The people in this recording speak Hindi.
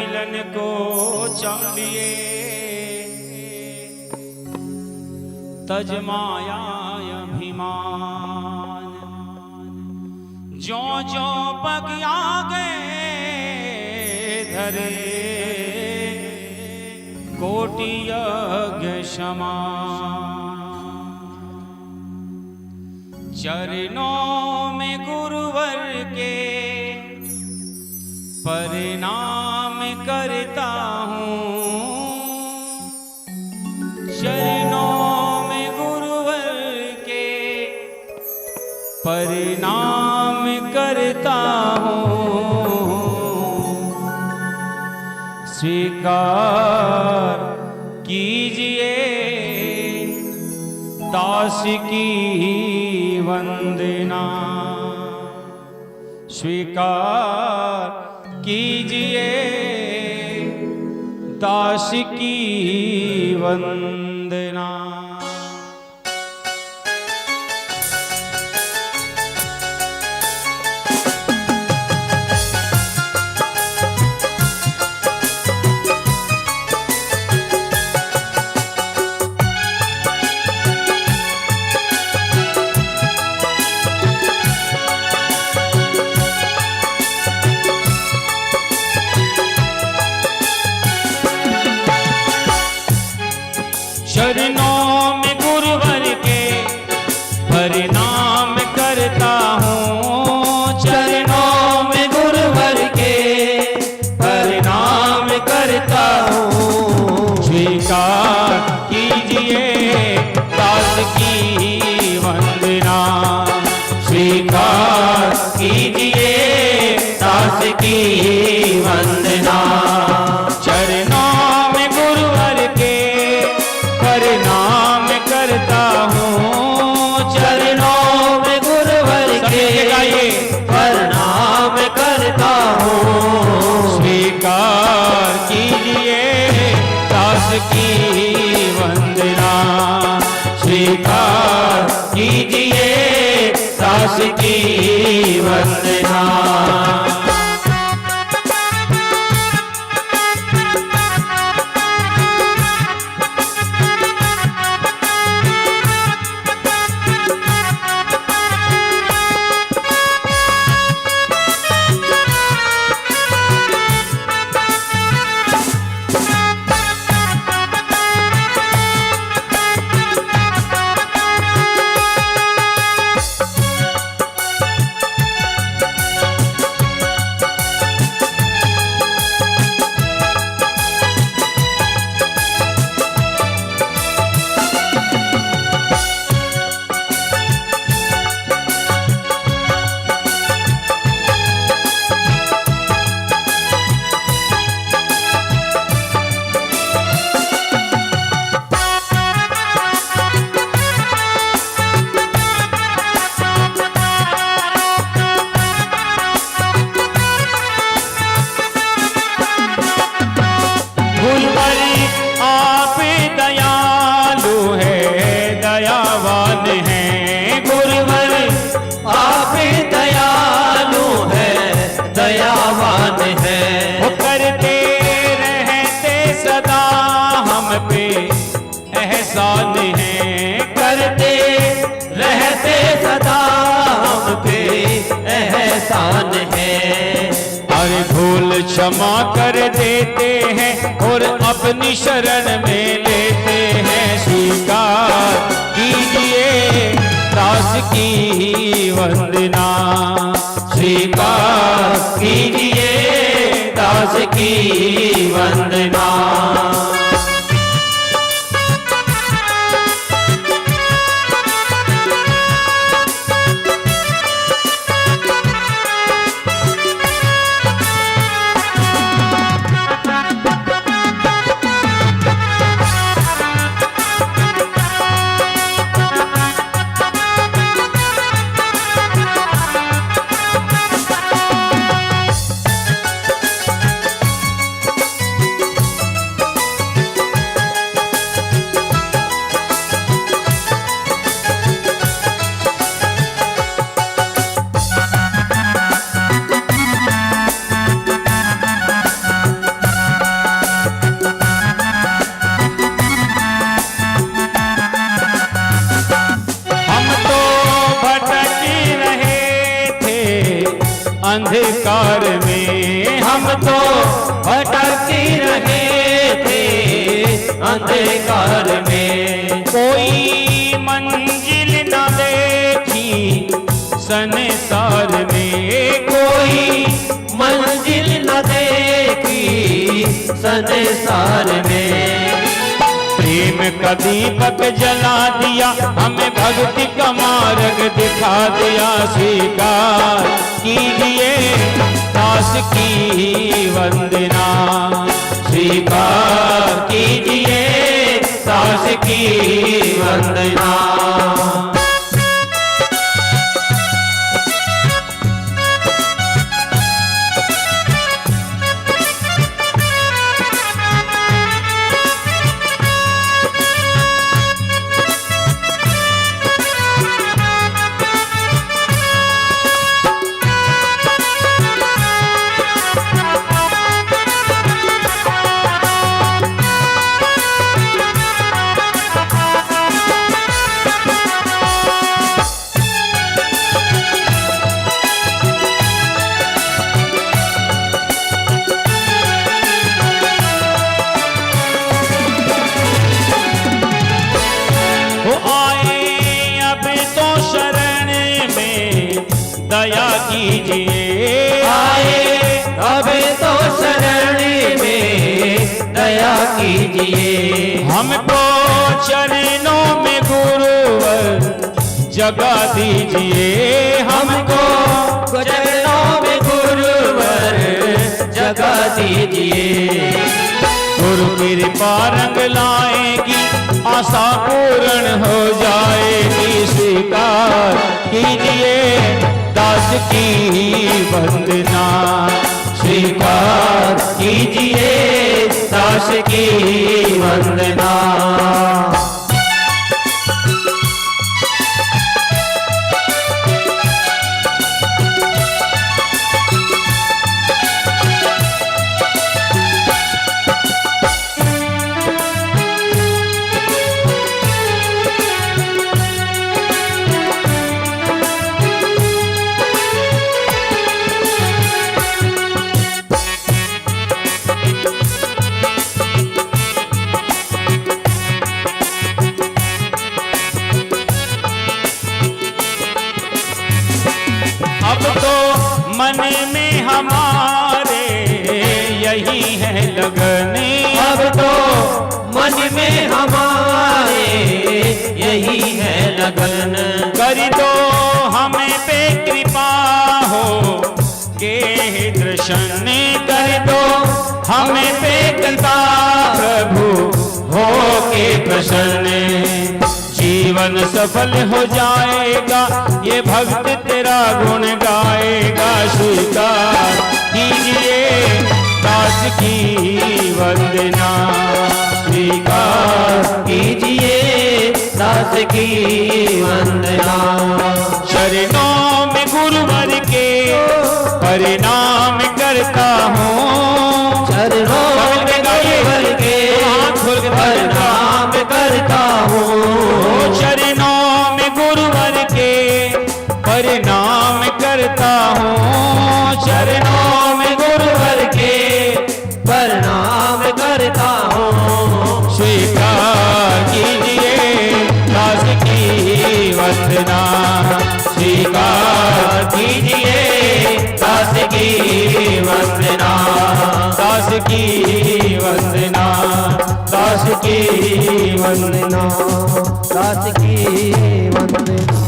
मिलन को चाहिए, तज माया अभिमान। जो जो पग आगे धरे, कोटि यज्ञ समान। चरणों में गुरुवर के प्रणाम करता हूँ, चरणों में गुरुवर के प्रणाम करता हूँ। स्वीकार कीजिए दास की वंदना, स्वीकार कीजिए दास की वंदना। चरणों में गुरुवर के प्रणाम करता हूँ, चरणों में गुरुवर के प्रणाम करता हूँ। स्वीकार कीजिए दास की वंदना, स्वीकार कीजिए दास की वंदना। चरणों में गुरुवर के प्रणाम करता हूँ, चरणों में गुरुवर के प्रणाम करता हूँ। स्वीकार कीजिए दास की वंदना, स्वीकार कीजिए दास की वंदना। आप दयालु है, दयावान है गुरुवर, आप दयालु है, दयावान है। वो करते रहते सदा हम पे एहसान है, करते रहते सदा हम पे एहसान है। अरे भूल क्षमा कर देते हैं और अपनी शरण में लेते हैं। स्वीकार कीजिए दास की वंदना, स्वीकार कीजिए दास की वंदना। अंधकार में हम तो भटकते रहे थे अंधकार में। कोई मंजिल न देखी संसार में, कोई मंजिल न देखी संसार में। प्रेम का दीपक जला दिया, हमें भक्ति का मार्ग दिखा दिया। स्वीकार कीजिए दास की वंदना, स्वीकार कीजिए दास की वंदना। दया कीजिए, आए अब तो शरण में दया कीजिए। हमको चरणों में गुरुवर जगा दीजिए, हमको चरणों में गुरुवर जगा दीजिए। गुरु कृपा रंग लाएगी, आशा पूर्ण हो जाएगी। स्वीकार कीजिए दास की वंदना, स्वीकार कीजिए दास की वंदना। अब तो मन में हमारे यही है लगन, अब तो मन में हमारे यही है लगन। कर दो हमें पे कृपा हो के दर्शन, कर दो हमें पे कृपा प्रभु हो के प्रसन्न। जीवन सफल हो जाएगा, ये भक्त तेरा गुण गाएगा। स्वीकार कीजिए दास की वंदना, स्वीकार कीजिए दास की वंदना। चरणों में गुरुवर के परिणाम करता हूँ, चरणों में गुरुवर के प्रणाम करता हूँ। चरणों में गुरुवर के परिणाम करता हूँ, चरणों में गुरुवर के प्रणाम करता हूँ। स्वीकार कीजिए दास की वंदना, स्वीकार कीजिए दास की वंदना। दास की वंदना, दास की वंदना, दास की वंदना।